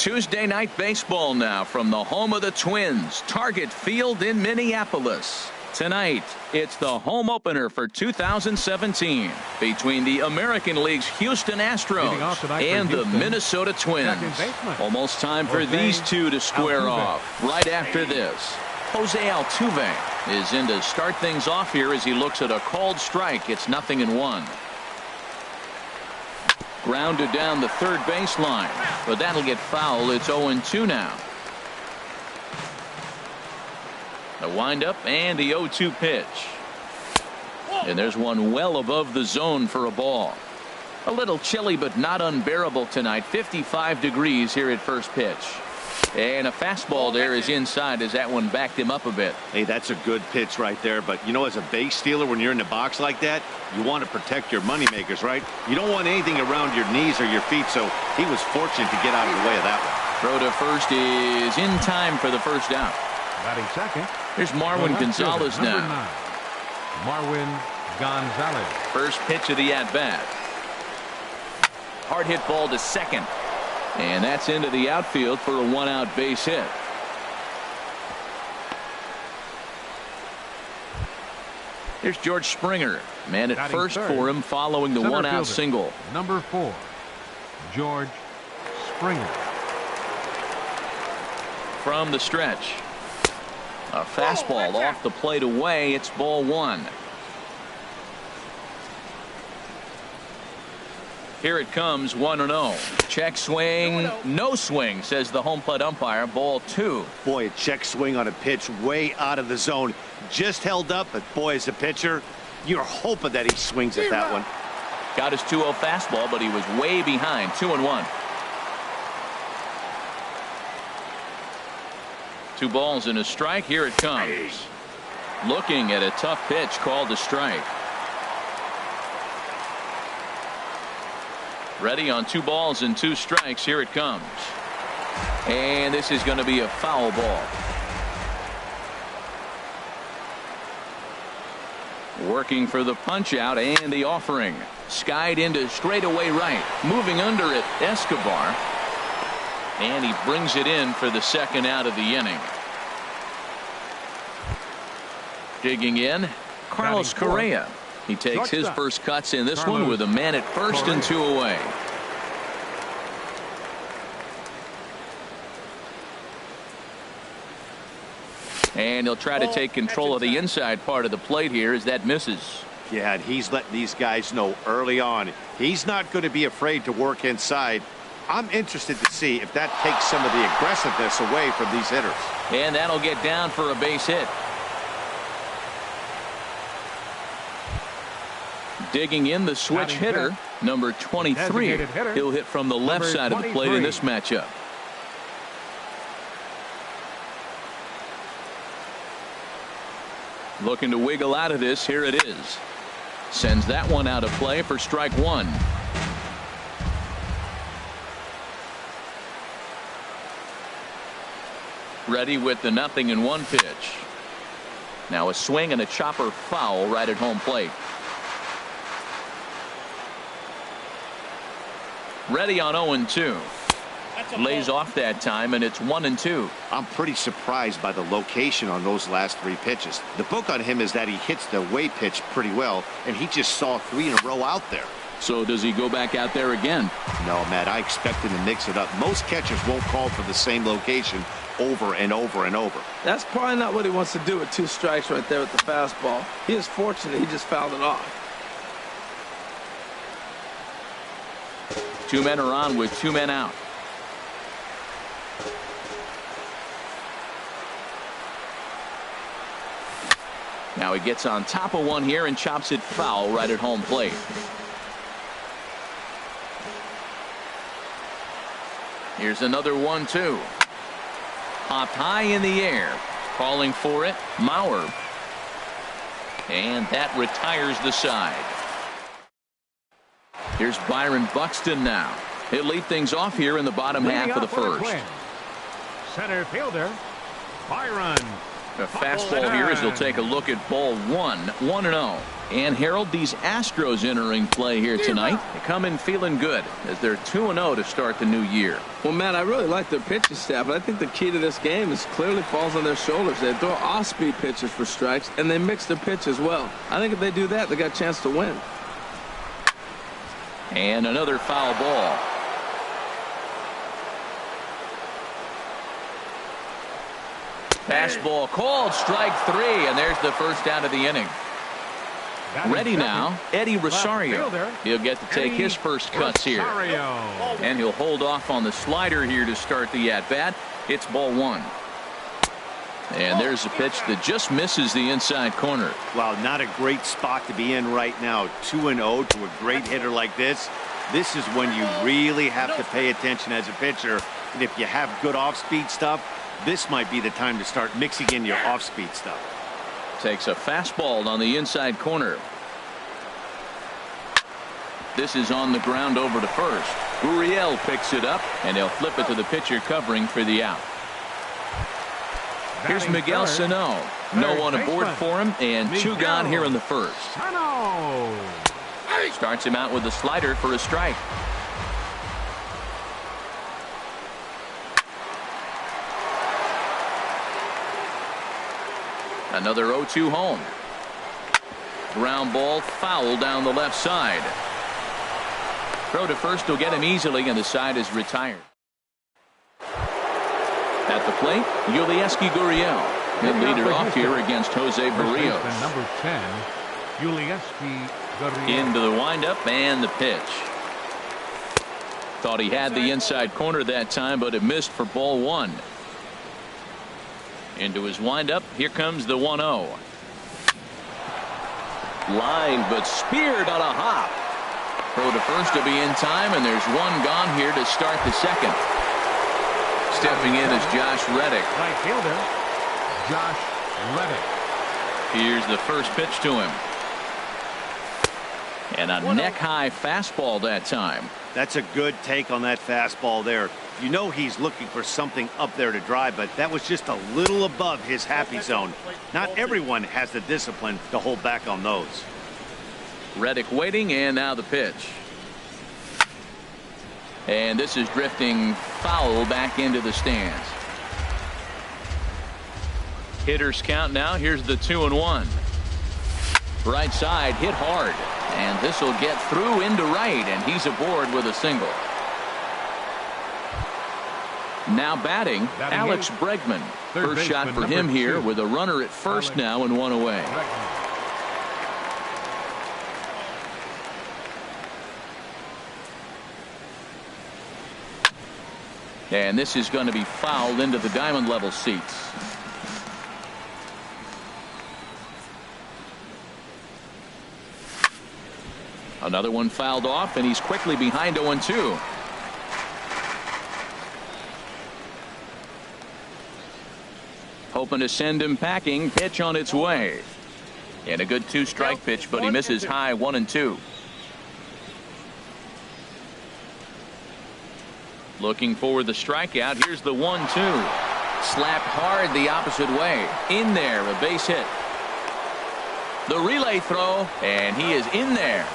Tuesday night baseball now from the home of the Twins, Target Field in Minneapolis. Tonight, it's the home opener for 2017 between the American League's Houston Astros and the Minnesota Twins. Almost time for these two to square off. Right after this, Jose Altuve is in to start things off here as he looks at a called strike. It's 0-1. Grounded down the third baseline, but that'll get foul. It's 0-2 now. The windup and the 0-2 pitch. And there's one well above the zone for a ball. A little chilly, but not unbearable tonight. 55 degrees here at first pitch. And a fastball there is inside as that one backed him up a bit. Hey, that's a good pitch right there. But, you know, as a base stealer, when you're in the box like that, you want to protect your moneymakers, right? You don't want anything around your knees or your feet, so he was fortunate to get out of the way of that one. Throw to first is in time for the first out. Batting second. Here's Marwin Gonzalez now. 9, Marwin Gonzalez. First pitch of the at-bat. Hard hit ball to second. And that's into the outfield for a one-out base hit. Here's George Springer. Man at first for him following the one-out single. Number 4, George Springer. From the stretch. A fastball off the plate away. It's ball 1. Here it comes, 1-0. Check swing, no swing, says the home plate umpire. Ball 2. Boy, a check swing on a pitch way out of the zone. Just held up, but boy, as a pitcher, you're hoping that he swings at that one. Got his 2-0 fastball, but he was way behind. 2-1. 2 balls and a strike. Here it comes. Looking at a tough pitch called a strike. Ready on 2 balls and 2 strikes. Here it comes. And this is going to be a foul ball. Working for the punch out and the offering. Skied into straightaway right. Moving under it, Escobar. And he brings it in for the second out of the inning. Digging in, Carlos Correa. He takes his first cuts in this one with a man at first and 2 away. And he'll try to take control of the inside part of the plate here as that misses. Yeah, and he's letting these guys know early on he's not going to be afraid to work inside. I'm interested to see if that takes some of the aggressiveness away from these hitters. And that'll get down for a base hit. Digging in, the switch hitter, number 23. He'll hit from the left side of the plate in this matchup. Looking to wiggle out of this. Here it is. Sends that one out of play for strike 1. Ready with the 0-1 pitch. Now a swing and a chopper foul right at home plate. Ready on 0-2. Lays off that time, and it's 1-2. I'm pretty surprised by the location on those last 3 pitches. The book on him is that he hits the way pitch pretty well, and he just saw 3 in a row out there. So does he go back out there again? No, Matt, I expect him to mix it up. Most catchers won't call for the same location over and over and over. That's probably not what he wants to do with 2 strikes right there with the fastball. He is fortunate he just fouled it off. 2 men are on with 2 men out. Now he gets on top of one here and chops it foul right at home plate. Here's another 1-2. Popped high in the air. Calling for it, Mauer. And that retires the side. Here's Byron Buxton now. He'll lead things off here in the bottom half of the first. Center fielder, Byron The fastball here as he'll take a look at ball one, 1-0. And Harold, these Astros entering play here tonight. They come in feeling good as they're 2-0 to start the new year. Well, Matt, I really like their pitching staff, but I think the key to this game is clearly falls on their shoulders. They throw off-speed pitches for strikes, and they mix their pitch as well. I think if they do that, they got a chance to win. And another foul ball. Fastball called, strike three, and there's the first out of the inning. Ready now, Eddie Rosario. He'll get to take his first cuts here. And he'll hold off on the slider here to start the at-bat. It's ball one. And there's a pitch that just misses the inside corner. Wow, not a great spot to be in right now. 2-0 to a great hitter like this. This is when you really have to pay attention as a pitcher. And if you have good off-speed stuff, this might be the time to start mixing in your off-speed stuff. Takes a fastball on the inside corner. This is on the ground over to first. Gurriel picks it up, and he'll flip it to the pitcher covering for the out. Here's Miguel Sano. No one aboard for him, and two gone here in the first. Starts him out with a slider for a strike. Another 0-2 home. Ground ball foul down the left side. Throw to first will get him easily, and the side is retired. At the plate, Yulieski Gurriel. He'll lead it off here against Jose Barrios. Number 10, Yulieski Gurriel. Into the windup and the pitch. Thought he had the inside corner that time, but it missed for ball one. Into his windup. Here comes the 1-0. Line, but speared on a hop. Throw to first to be in time, and there's one gone here to start the second. Stepping in is Josh Reddick. Right fielder, Josh Reddick. Here's the first pitch to him. And a neck-high fastball that time. That's a good take on that fastball there. You know he's looking for something up there to drive, but that was just a little above his happy zone. Not everyone has the discipline to hold back on those. Reddick waiting, and now the pitch. And this is drifting foul back into the stands. Hitters count now. Here's the 2-1. Right side hit hard, and this will get through into right, and he's aboard with a single. Now batting, Alex Bregman. First shot for him here with a runner at first now and one away. And this is going to be fouled into the diamond level seats. Another one fouled off, and he's quickly behind 0-2. Hoping to send him packing. Pitch on its way. And a good two-strike pitch, but he misses high 1-2. Looking for the strikeout. Here's the 1-2. Slapped hard the opposite way. In there, a base hit. The relay throw, and he is in there.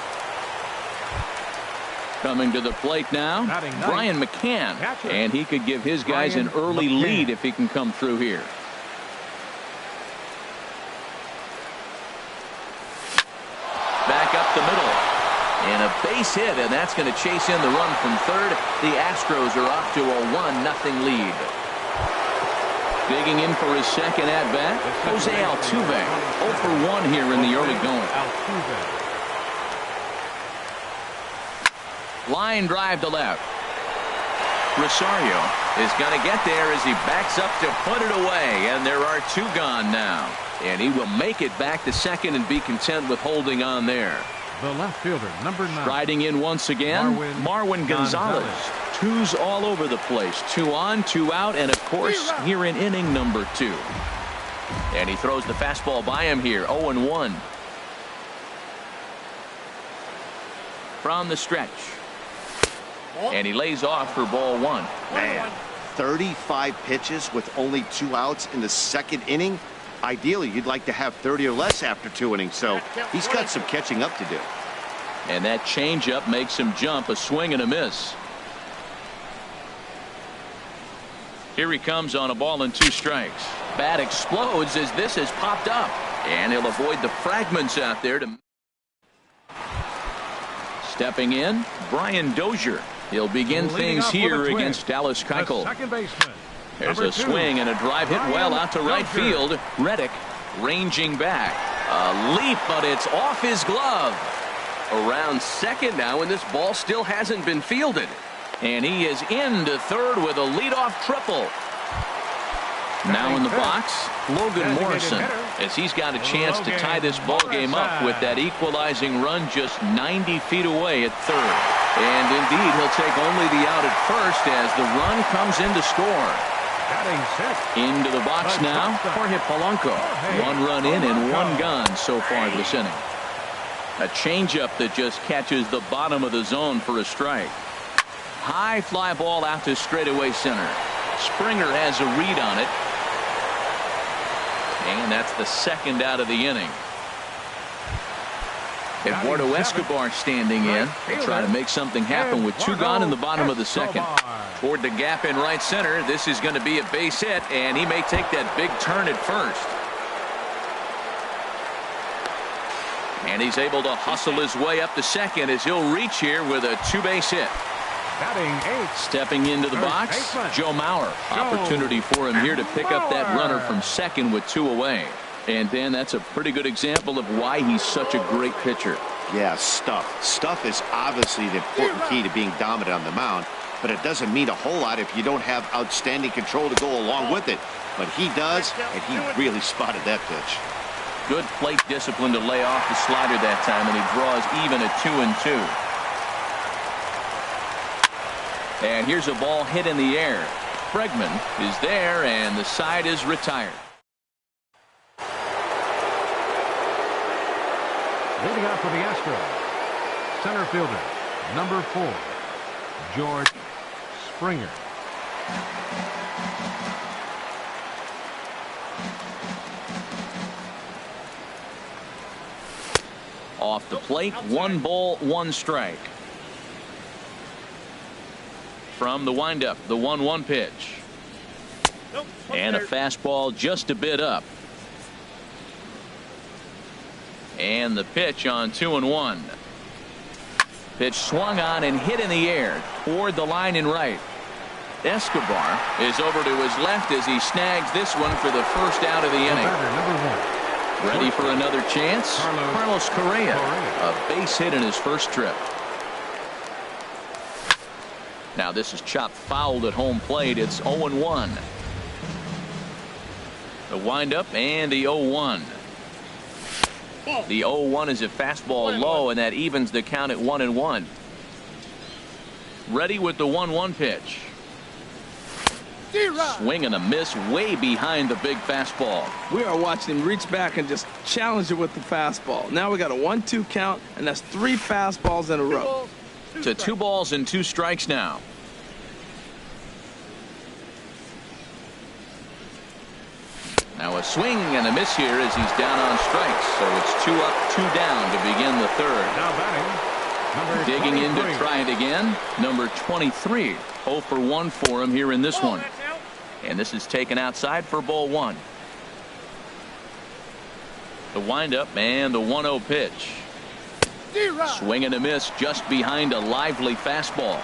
Coming to the plate now, Brian McCann. And he could give his guys an early lead if he can come through here. Back up the middle. And a base hit, and that's going to chase in the run from third. The Astros are off to a 1-0 lead. Digging in for his second at-bat, Jose Altuve. 0 for 1 here in the early going. Line drive to left. Rosario is going to get there as he backs up to put it away, and there are two gone now. And he will make it back to second and be content with holding on there. The left fielder, number 9. Striding in once again, Marwin Gonzalez. Twos all over the place. 2 on, 2 out, and of course, here in inning number 2. And he throws the fastball by him here, 0-1. From the stretch. And he lays off for ball 1. Man, 35 pitches with only 2 outs in the second inning. Ideally, you'd like to have 30 or less after 2 innings, so he's got some catching up to do. And that changeup makes him jump. A swing and a miss. Here he comes on a ball and 2 strikes. Bat explodes as this has popped up. And he'll avoid the fragments out there. Stepping in, Brian Dozier. He'll begin things here against Dallas Keuchel. Second baseman. There's a swing and a drive hit well out to right field. Reddick ranging back. A leap, but it's off his glove. Around second now, and this ball still hasn't been fielded. And he is into third with a leadoff triple. Now in the box, Logan Morrison, as he's got a chance to tie this ball game up with that equalizing run just 90 feet away at third. And indeed, he'll take only the out at first as the run comes in to score. Into the box now, Jorge Polanco. 1 run in and 1 gone so far this inning. A changeup that just catches the bottom of the zone for a strike. High fly ball out to straightaway center. Springer has a read on it. And that's the second out of the inning. Eduardo Escobar standing in. They try to make something happen with 2 gone in the bottom of the second. Toward the gap in right center. This is going to be a base hit, and he may take that big turn at first. And he's able to hustle his way up to second as he'll reach here with a 2-base hit. Stepping into the box, Joe Mauer. Opportunity for him here to pick up that runner from second with 2 away. And Dan, that's a pretty good example of why he's such a great pitcher. Yeah, stuff. Stuff is obviously the important key to being dominant on the mound, but it doesn't mean a whole lot if you don't have outstanding control to go along with it. But he does, and he really spotted that pitch. Good plate discipline to lay off the slider that time, and he draws even at 2-2. And here's a ball hit in the air. Bregman is there, and the side is retired. Leading off for the Astros, center fielder, number 4, George Springer. Off the plate, 1 ball, 1 strike. From the windup, the 1-1 pitch. And a fastball just a bit up. And the pitch on 2-1. Pitch swung on and hit in the air toward the line in right. Escobar is over to his left as he snags this one for the first out of the inning. Ready for another chance? Carlos Correa. A base hit in his first trip. Now this is chopped fouled at home plate. It's 0-1. The windup and the 0-1. The 0-1 is a fastball low, and that evens the count at 1-1. Ready with the 1-1 pitch. Swing and a miss way behind the big fastball. We are watching him reach back and just challenge it with the fastball. Now we got a 1-2 count, and that's 3 fastballs in a row. To 2 balls and 2 strikes now. Now a swing and a miss here as he's down on strikes. So it's 2 up, 2 down to begin the third. Now batting, digging in to try it again. Number 23. 0 for 1 for him here in this one. And this is taken outside for ball 1. The windup and the 1-0 pitch. Swing and a miss just behind a lively fastball.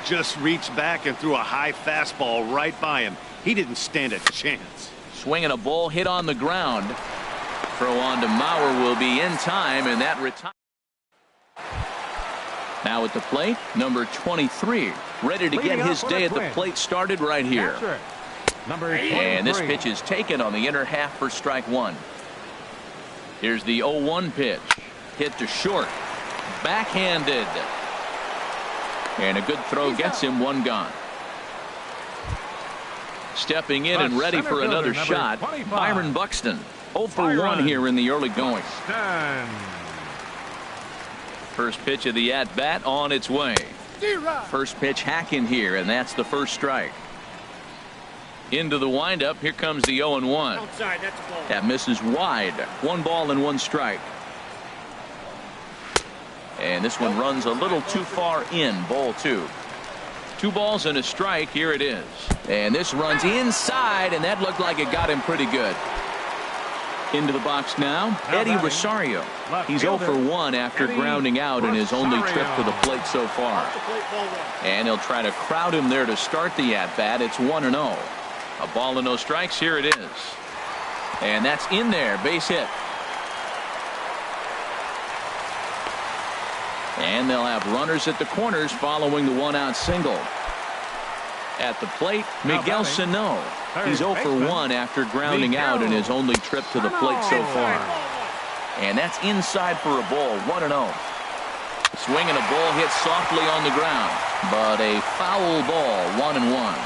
Just reached back and threw a high fastball right by him. He didn't stand a chance. Swinging a ball hit on the ground. Throw on to Mauer will be in time, and that retires. Now at the plate, number 23, ready to get his day at the plate started right here. And this pitch is taken on the inner half for strike 1. Here's the 0-1 pitch. Hit to short. Backhanded. And a good throw gets him 1 gone. Stepping in and ready for another shot, Byron Buxton. 0 for 1 here in the early going. First pitch of the at-bat on its way. First pitch hacking here, and that's the first strike. Into the windup. Here comes the 0-1. Outside, that's a ball. That misses wide. 1 ball and 1 strike. And this one runs a little too far in. Ball 2. 2 balls and a strike. Here it is. And this runs inside, and that looked like it got him pretty good. Into the box now, Eddie Rosario. He's 0 for 1 after grounding out in his only trip to the plate so far. And he'll try to crowd him there to start the at-bat. It's 1-0. A ball and no strikes. Here it is. And that's in there. Base hit. And they'll have runners at the corners following the 1-out single. At the plate, Miguel Sano. He's 0 for 1 after grounding out in his only trip to the plate so far. And that's inside for a ball. 1-0. Swinging a ball hit softly on the ground, but a foul ball. 1-1.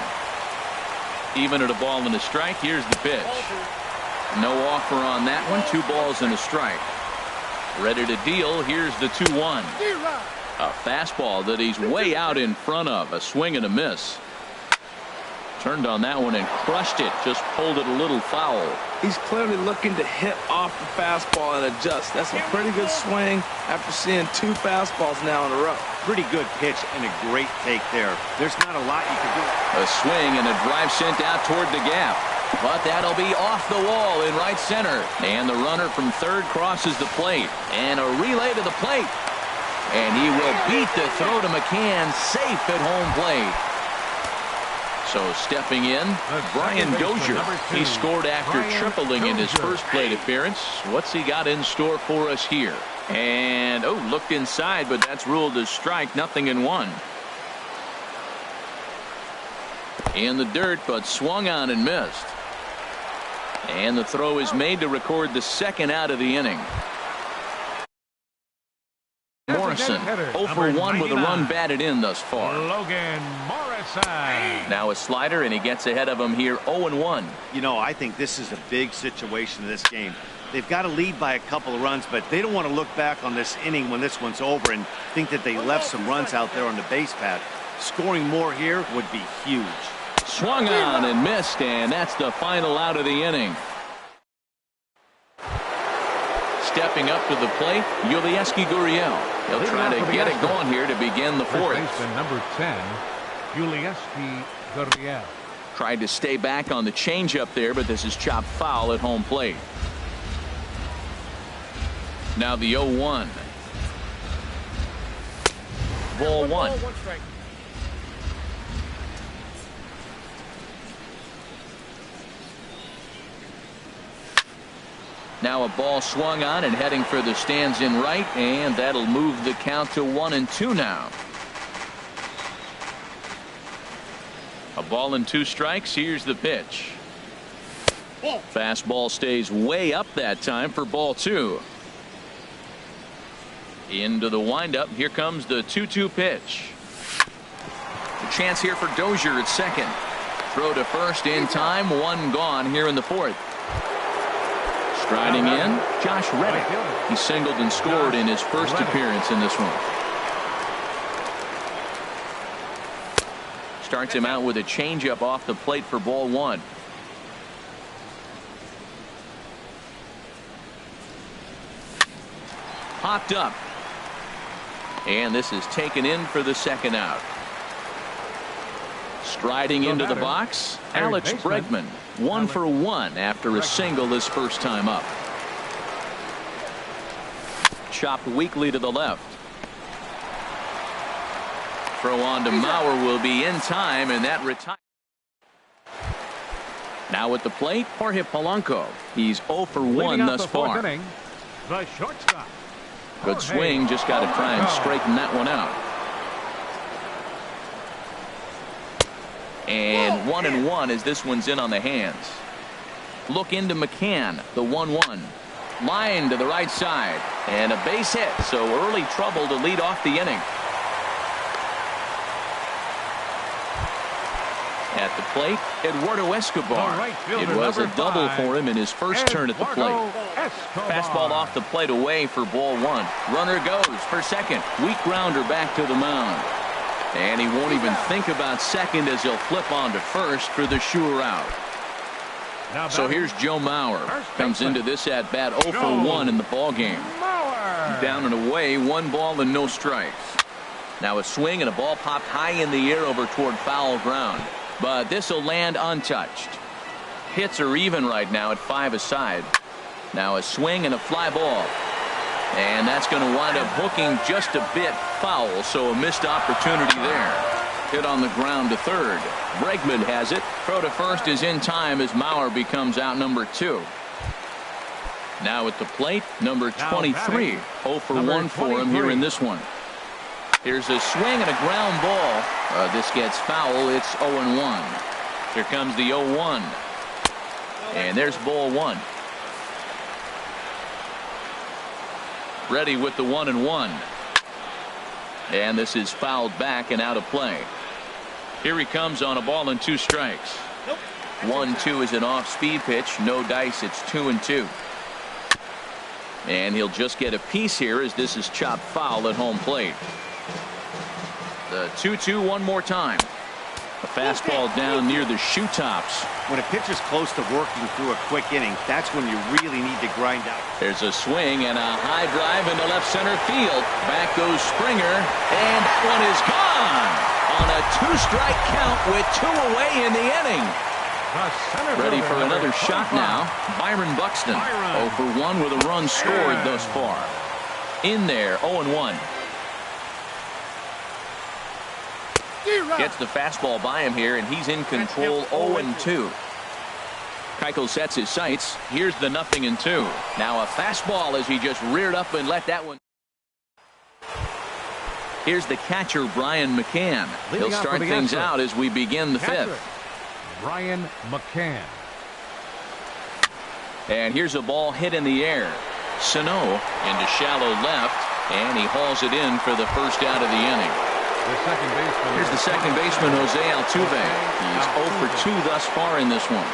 Even at a ball and a strike. Here's the pitch. No offer on that one. 2 balls and a strike. Ready to deal. Here's the 2-1. A fastball that he's way out in front of. A swing and a miss. Turned on that one and crushed it. Just pulled it a little foul. He's clearly looking to hit off the fastball and adjust. That's a pretty good swing after seeing 2 fastballs now in a row. Pretty good pitch and a great take there. There's not a lot you can do. A swing and a drive sent out toward the gap. But that'll be off the wall in right center. And the runner from third crosses the plate. And a relay to the plate. And he will beat the throw to McCann, safe at home plate. So stepping in, Brian Dozier. He scored after tripling in his first plate appearance. What's he got in store for us here? And, looked inside, but that's ruled as strike. 0-1. In the dirt, but swung on and missed. And the throw is made to record the 2nd out of the inning. Morrison 0 for 1 with a run batted in thus far. Logan Morrison. Now a slider, and he gets ahead of him here. 0-1. You know, I think this is a big situation in this game. They've got to lead by a couple of runs, but they don't want to look back on this inning when this one's over and think that they left some runs out there on the base pad. Scoring more here would be huge. Swung on and missed, and that's the final out of the inning. Stepping up to the plate, Yulieski Gurriel. He'll try to get it going here to begin the 4th. Number 10, Yulieski Gurriel. Tried to stay back on the changeup there, but this is chopped foul at home plate. Now the 0-1. Ball 1. Now a ball swung on and heading for the stands in right, and that'll move the count to 1-2 now. A ball and 2 strikes. Here's the pitch. Fastball stays way up that time for ball 2. Into the windup. Here comes the 2-2 pitch. A chance here for Dozier at second. Throw to first in time. 1 gone here in the 4th. Striding in, Josh Reddick. He singled and scored in his first appearance in this one. Starts him out with a changeup off the plate for ball 1. Popped up. And this is taken in for the 2nd out. Striding into the box, Alex Bregman. 1 for 1 after a single his first time up. Chopped weakly to the left. Throw on to Mauer will be in time, and that retires. Now at the plate, Jorge Polanco. He's 0 for 1 thus far. The shortstop. Good swing, just got to try and straighten that one out. And 1-1 as this one's in on the hands. Look into McCann, the 1-1. Line to the right side. And a base hit, so early trouble to lead off the inning. At the plate, Eduardo Escobar. It was a double for him in his first turn at the plate. Fastball off the plate away for ball 1. Runner goes for second. Weak grounder back to the mound. And he won't even think about second as he'll flip on to first for the sure out. So here's Joe Mauer. Comes into this at bat 0 for 1 in the ball game. Down and away, 1 ball and no strikes. Now a swing and a ball popped high in the air over toward foul ground. But this will land untouched. Hits are even right now at 5 aside. Now a swing and a fly ball. And that's going to wind up hooking just a bit foul, so a missed opportunity there. Hit on the ground to third. Bregman has it. Throw to first is in time as Mauer becomes out number 2. Now at the plate, number 23. 0 for 1 for him here in this one. Here's a swing and a ground ball. This gets foul. It's 0-1. Here comes the 0-1. And there's ball 1. Ready with the 1-1. And this is fouled back and out of play. Here he comes on a ball and 2 strikes. 1-2 is an off-speed pitch. No dice. It's 2-2. And he'll just get a piece here as this is chopped foul at home plate. The 2-2 one more time. A fastball down near the shoe tops. When a pitcher's close to working through a quick inning, that's when you really need to grind out. There's a swing and a high drive into left center field. Back goes Springer, and that one is gone on a 2-strike count with 2 away in the inning. Ready for another shot now. Byron Buxton. 0 for 1 with a run scored thus far. In there, 0-1. Gets the fastball by him here, and he's in control. 0-2. Keuchel sets his sights. Here's the 0-2. Now a fastball as he just reared up and let that one. Here's the catcher, Brian McCann. He'll start things out as we begin the 5th. Brian McCann. And here's a ball hit in the air. Sano into shallow left, and he hauls it in for the first out of the inning. Here's the second baseman, Jose Altuve. He's 0 for 2 thus far in this one.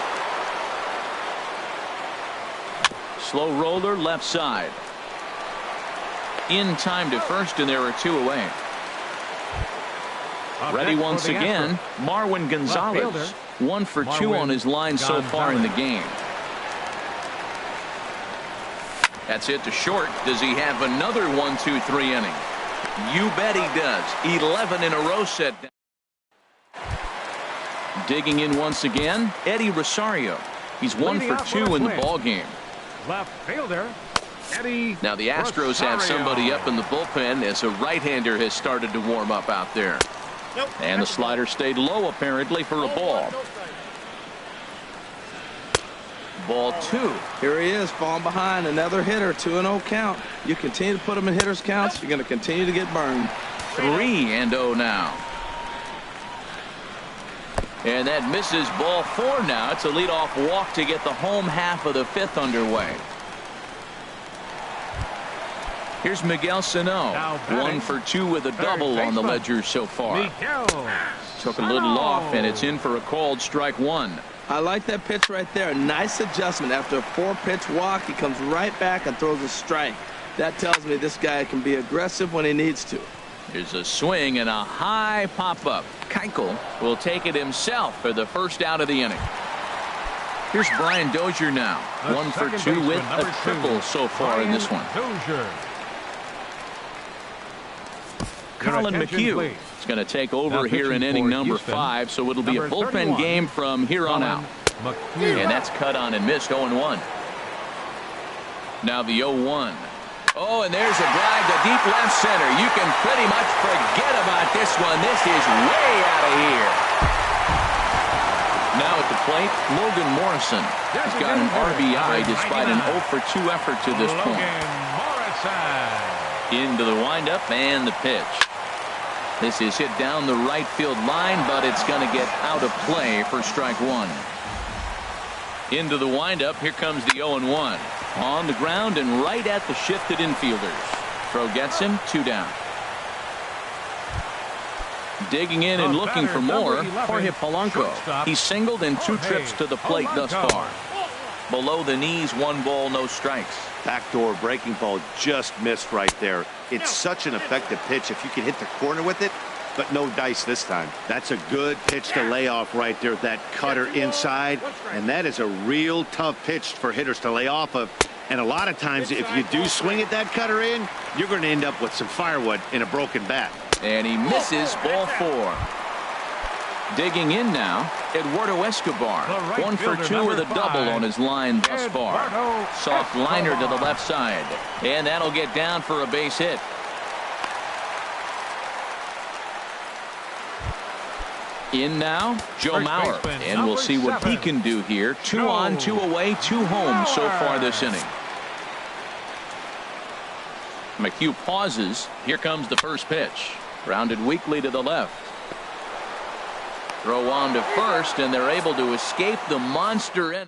Slow roller left side. In time to first, and there are 2 away. Ready once again, Marwin Gonzalez. 1 for 2 on his line so far in the game. That's hit to short. Does he have another 1-2-3 inning? You bet he does. 11 in a row set down. Digging in once again, Eddie Rosario. He's 1 for 2 in the ball game. Left fielder, Eddie. Now the Astros have somebody up in the bullpen as a right-hander has started to warm up out there. And the slider stayed low apparently for a ball. Ball 2. Here he is, falling behind. Another hitter, 2-0 count. You continue to put him in hitters' counts, you're going to continue to get burned. 3-0 now. And that misses ball 4 now. It's a leadoff walk to get the home half of the 5th underway. Here's Miguel Sano. 1 for 2 with a double on the ledger so far. Took a little off, and it's in for a called strike 1. I like that pitch right there. Nice adjustment. After a 4-pitch walk, he comes right back and throws a strike. That tells me this guy can be aggressive when he needs to. Here's a swing and a high pop-up. Keuchel will take it himself for the first out of the inning. Here's Brian Dozier now. 1 for 2 with a triple so far in this one. Colin McHugh is going to take over here in inning number 5, so it'll be a bullpen game from here on out. And that's cut on and missed. 0-1. Now the 0-1. Oh, and there's a drive to deep left center. You can pretty much forget about this one. This is way out of here. Now at the plate, Logan Morrison has got an RBI despite an 0 for 2 effort to this point. Into the windup and the pitch. This is hit down the right field line, but it's going to get out of play for strike 1. Into the windup. Here comes the 0-1. On the ground and right at the shifted infielders. Throw gets him. 2 down. Digging in and looking for more, Jorge Polanco. He's singled in 2 trips to the plate thus far. Below the knees, 1 ball, no strikes. Backdoor breaking ball just missed right there. It's such an effective pitch. If you can hit the corner with it, but no dice this time. That's a good pitch to lay off right there, that cutter inside, and that is a real tough pitch for hitters to lay off of. And a lot of times, if you do swing at that cutter in, you're going to end up with some firewood in a broken bat. And he misses, ball 4. Digging in now, Eduardo Escobar. 1 for 2 with a double on his line thus far. Soft liner to the left side. And that'll get down for a base hit. In now, Joe Mauer. And we'll see what he can do here. 2 on, 2 away, 2 home so far this inning. McHugh pauses. Here comes the first pitch. Grounded weakly to the left. Throw on to first, and they're able to escape the monster in.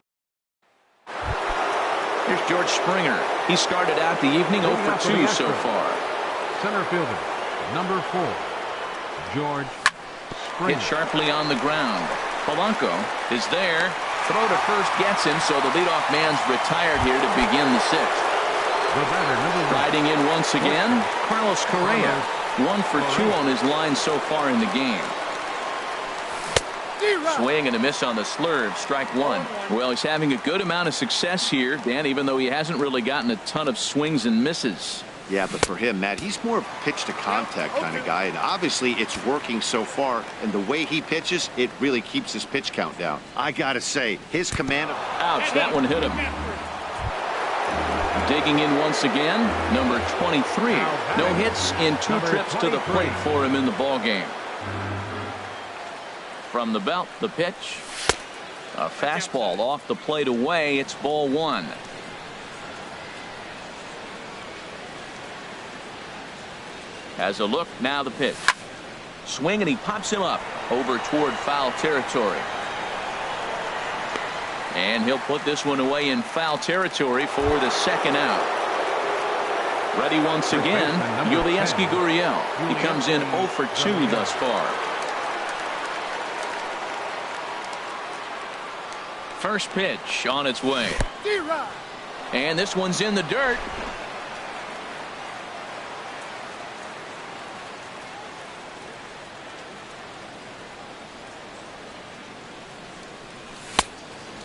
Here's George Springer. He started out the evening 0 for 2 so far. Center fielder, number 4, George Springer. Hit sharply on the ground. Polanco is there. Throw to first gets him, so the leadoff man's retired here to begin the 6th. The batter, number 1. Riding in once again, Carlos Correa. 1 for 2 on his line so far in the game. Swing and a miss on the slurve. Strike 1. Well, he's having a good amount of success here, Dan, even though he hasn't really gotten a ton of swings and misses. Yeah, but for him, Matt, he's more of a pitch to contact kind of guy, and obviously it's working so far, and the way he pitches, it really keeps his pitch count down. I gotta say, his command of... Ouch, that one hit him. Digging in once again, number 23. No hits in 2 trips to the plate for him in the ball game. From the belt, the pitch. A fastball off the plate away. It's ball 1. Has a look, now the pitch. Swing, and he pops him up over toward foul territory. And he'll put this one away in foul territory for the 2nd out. Ready once again, Yulieski Gurriel. He comes in 0 for 2 thus far. First pitch on its way. And this one's in the dirt.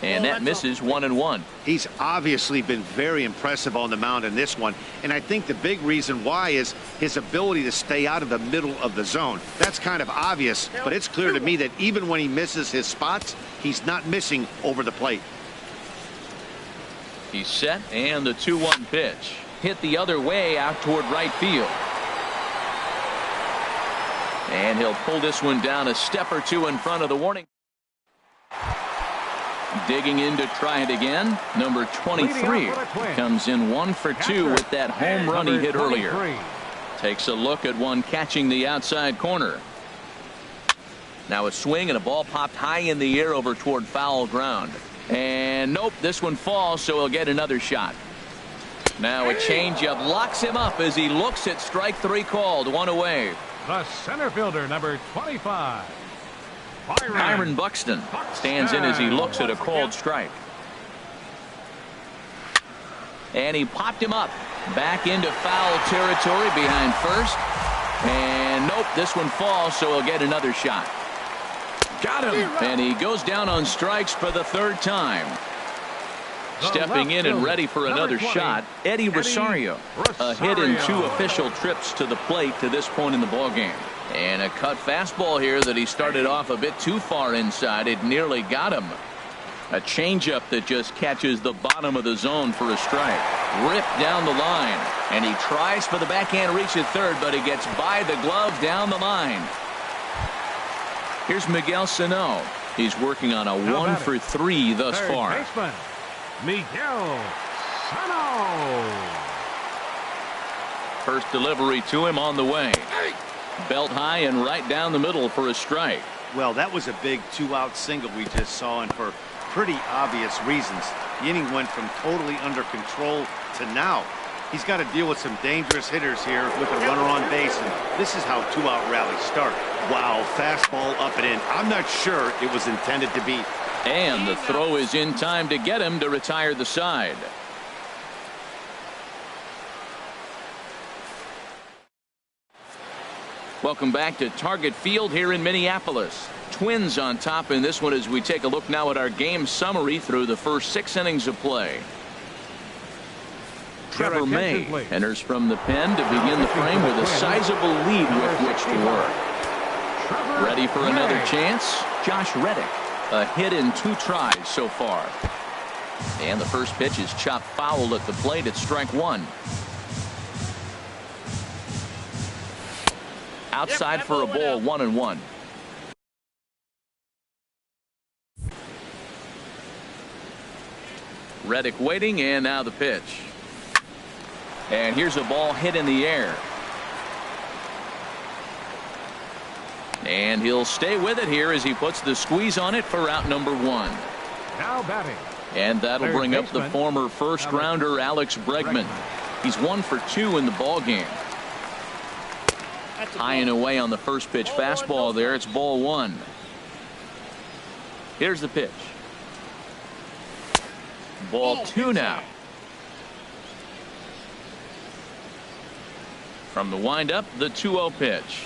And that misses 1-1. He's obviously been very impressive on the mound in this one, and I think the big reason why is his ability to stay out of the middle of the zone. That's kind of obvious, but it's clear to me that even when he misses his spots, he's not missing over the plate. He's set, and the 2-1 pitch. Hit the other way out toward right field. And he'll pull this one down a step or 2 in front of the warning. Digging in to try it again, number 23 comes in 1 for 2 with that home run he hit earlier. Takes a look at one catching the outside corner. Now a swing and a ball popped high in the air over toward foul ground. And nope, this one falls, so he'll get another shot. Now a changeup locks him up as he looks at strike 3 called. 1 away. The center fielder, number 25. Byron Buxton stands in as he looks at a called strike. And he popped him up back into foul territory behind first. And nope, this one falls, so he'll get another shot. Got him. And he goes down on strikes for the 3rd time. Stepping in and ready for another shot, Eddie Rosario. A hit in 2 official trips to the plate to this point in the ballgame. And a cut fastball here that he started off a bit too far inside. It nearly got him. A changeup that just catches the bottom of the zone for a strike. Ripped down the line. And he tries for the backhand reach at third, but he gets by the glove down the line. Here's Miguel Sano. He's working on a 1 for 3 thus far. Baseman, Miguel Sano. First delivery to him on the way. Belt high and right down the middle for a strike. Well, that was a big 2-out single we just saw, and for pretty obvious reasons. The inning went from totally under control to now. He's got to deal with some dangerous hitters here with a runner on base, and this is how 2-out rallies start. Wow, fastball up and in. I'm not sure it was intended to be. And the throw is in time to get him to retire the side. Welcome back to Target Field here in Minneapolis. Twins on top in this one as we take a look now at our game summary through the first 6 innings of play. Trevor May enters from the pen to begin the frame with a sizable lead with which to work. Ready for another chance? Josh Reddick. A hit in 2 tries so far. And the first pitch is chopped foul at the plate at strike 1. Outside for a ball, 1-1. Reddick waiting, and now the pitch. And here's a ball hit in the air. And he'll stay with it here as he puts the squeeze on it for out number 1. Now batting. And that'll bring up the former first-rounder Alex Bregman. He's 1 for 2 in the ball game. High and away on the first pitch fastball there. It's ball 1. Here's the pitch. Ball 2 now. From the windup, the 2-0 pitch.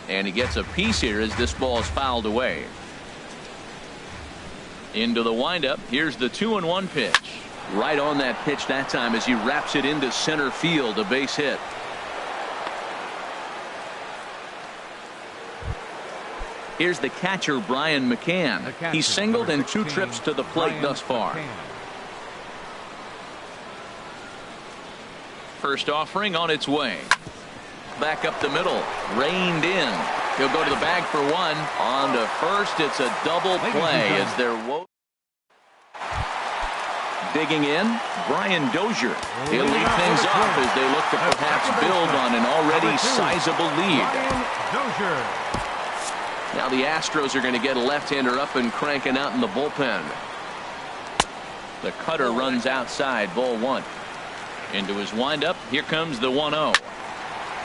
And he gets a piece here as this ball is fouled away. Into the windup. Here's the 2-1 pitch. Right on that pitch that time as he wraps it into center field. A base hit. Here's the catcher, Brian McCann. He's singled in 2 trips to the plate thus far. First offering on its way. Back up the middle. Reined in. He'll go to the bag for 1. On to first. It's a double play as they're digging in. Brian Dozier. He'll lead things off as they look to perhaps build on an already sizable lead. Now the Astros are going to get a left-hander up and cranking out in the bullpen. The cutter runs outside, ball 1. Into his windup. Here comes the 1-0.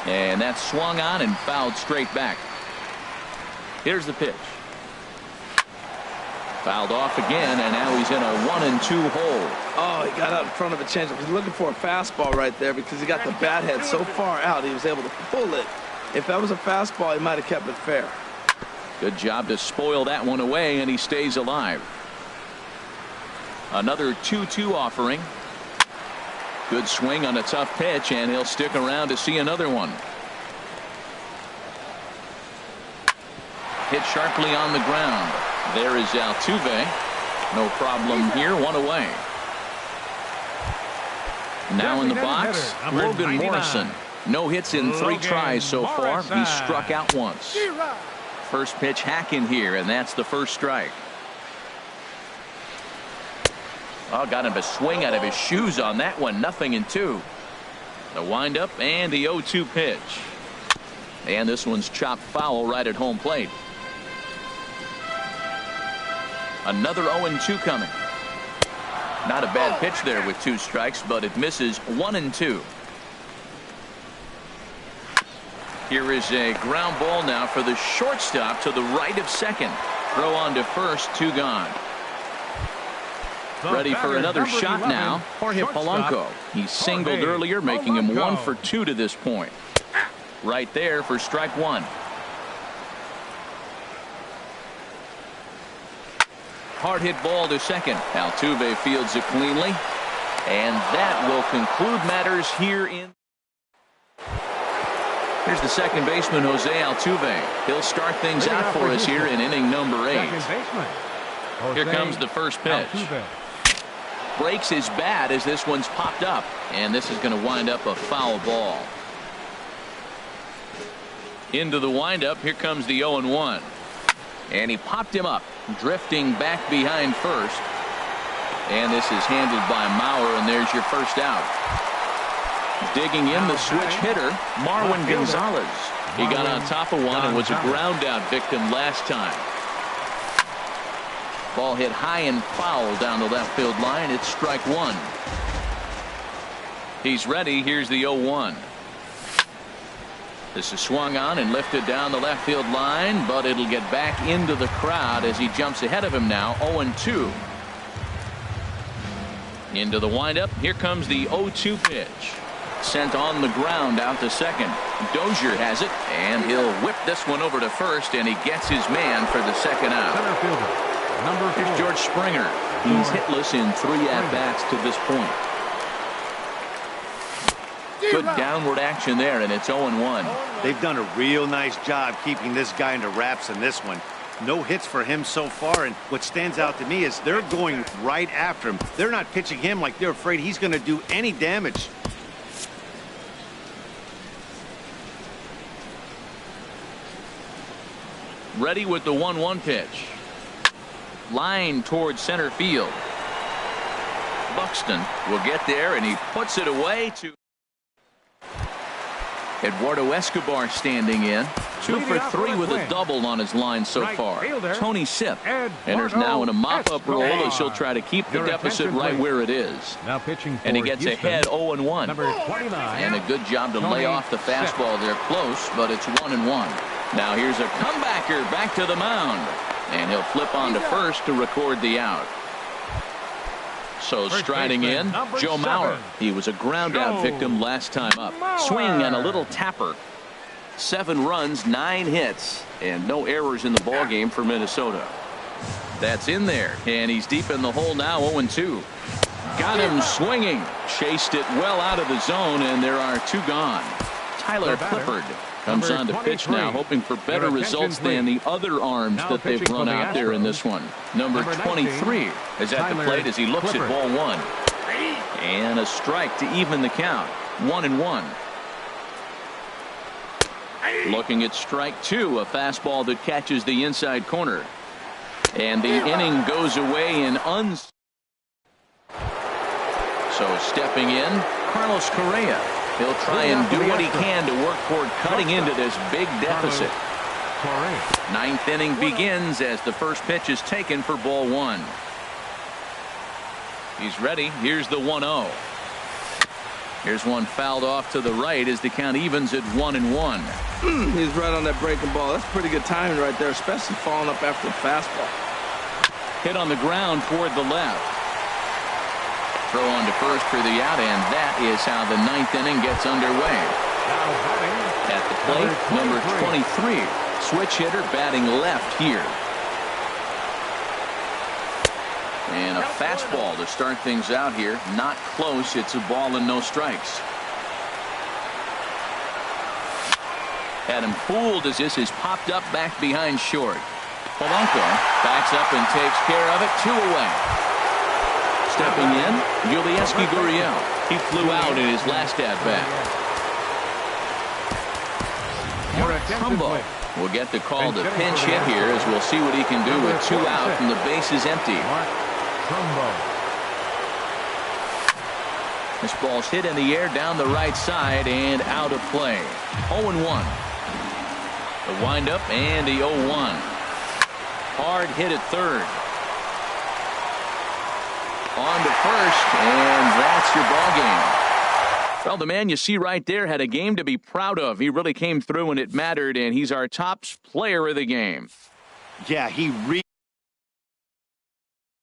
And that's swung on and fouled straight back. Here's the pitch. Fouled off again, and now he's in a 1-2 hole. Oh, he got out in front of a changeup. He's looking for a fastball right there because he got the bat head so far out he was able to pull it. If that was a fastball, he might have kept it fair. Good job to spoil that one away, and he stays alive. Another 2-2 offering. Good swing on a tough pitch, and he'll stick around to see another one. Hit sharply on the ground. There is Altuve. No problem here. 1 away. Now in the box, Logan Morrison. No hits in 3 tries so far. He's struck out once. First pitch hacking here, and that's the first strike. Oh, got him a swing out of his shoes on that one. 0-2. The windup and the 0-2 pitch. And this one's chopped foul right at home plate. Another 0-2 coming. Not a bad pitch there with 2 strikes, but it misses. 1-2. Here is a ground ball now for the shortstop to the right of second. Throw on to first. 2 gone. Ready for another shot now. Jorge Polanco. He singled earlier, making him 1 for 2 to this point. Right there for strike 1. Hard hit ball to second. Altuve fields it cleanly. And that will conclude matters here in. Here's the second baseman, Jose Altuve. He'll start things out for us here in inning number 8. Here comes the first pitch. Breaks his bat as this one's popped up, and this is going to wind up a foul ball. Into the windup. Here comes the 0-1, and he popped him up, drifting back behind first, and this is handled by Mauer, and there's your first out. Digging in, the switch hitter, Marwin Gonzalez. He got on top of one and was a ground out victim last time. Ball hit high and foul down the left field line. It's strike 1. He's ready. Here's the 0-1. This is swung on and lifted down the left field line, but it'll get back into the crowd as he jumps ahead of him now. 0-2. Into the windup. Here comes the 0-2 pitch. sent on the ground out to second. Dozier has it, and he'll whip this one over to first, and he gets his man for the second out. Center fielder, number 4. Here's George Springer. He's hitless in 3 at-bats to this point. Good downward action there, and it's 0-1. They've done a real nice job keeping this guy into wraps in this one. No hits for him so far, and what stands out to me is they're going right after him. They're not pitching him like they're afraid he's going to do any damage. Ready with the 1-1 pitch. Line towards center field. Buxton will get there, and he puts it away to Eduardo Escobar standing in. 2 for 3 with a double on his line so far. Tony Sipp enters now in a mop-up role as he'll try to keep the deficit right where it is. Now pitching for and he gets Houston, ahead 0-1. Number 29. And a good job to lay off the fastball there close, but it's 1-1. Now here's a comebacker back to the mound. And he'll flip on to first to record the out. So striding in, Joe Mauer. He was a ground-out victim last time up. Swing and a little tapper. 7 runs, 9 hits, and no errors in the ballgame for Minnesota. That's in there, and he's deep in the hole now, 0-2. Got him swinging. Chased it well out of the zone, and there are 2 gone. Tyler Clifford comes on to pitch now, hoping for better results than the other arms that they've run out there in this one. Number 23 is at the plate as he looks at ball 1. And a strike to even the count. 1-1. Looking at strike 2, a fastball that catches the inside corner. And the inning goes away in So stepping in, Carlos Correa. He'll try and do what he can to work toward cutting into this big deficit. 9th inning begins as the first pitch is taken for ball 1. He's ready. Here's the 1-0. Here's one fouled off to the right as the count evens at 1-1. He's right on that breaking ball. That's pretty good timing right there, especially falling up after the fastball. Hit on the ground toward the left. Throw on to first for the out, and that is how the 9th inning gets underway. At the plate, number 23, switch hitter batting left here. And a fastball to start things out here. Not close. It's a ball and no strikes. Had him fooled as this is popped up back behind short. Polanco backs up and takes care of it. 2 away. Stepping in, Yulieski Gurriel. He flew out in his last at-bat. Trumbo will get the call to pinch hit here as we'll see what he can do with 2 out and the base is empty. This ball's hit in the air down the right side and out of play. 0-1. The windup and the 0-1. Hard hit at third. On to first, and that's your ball game. Well, the man you see right there had a game to be proud of. He really came through when it mattered, and he's our top player of the game. Yeah, he really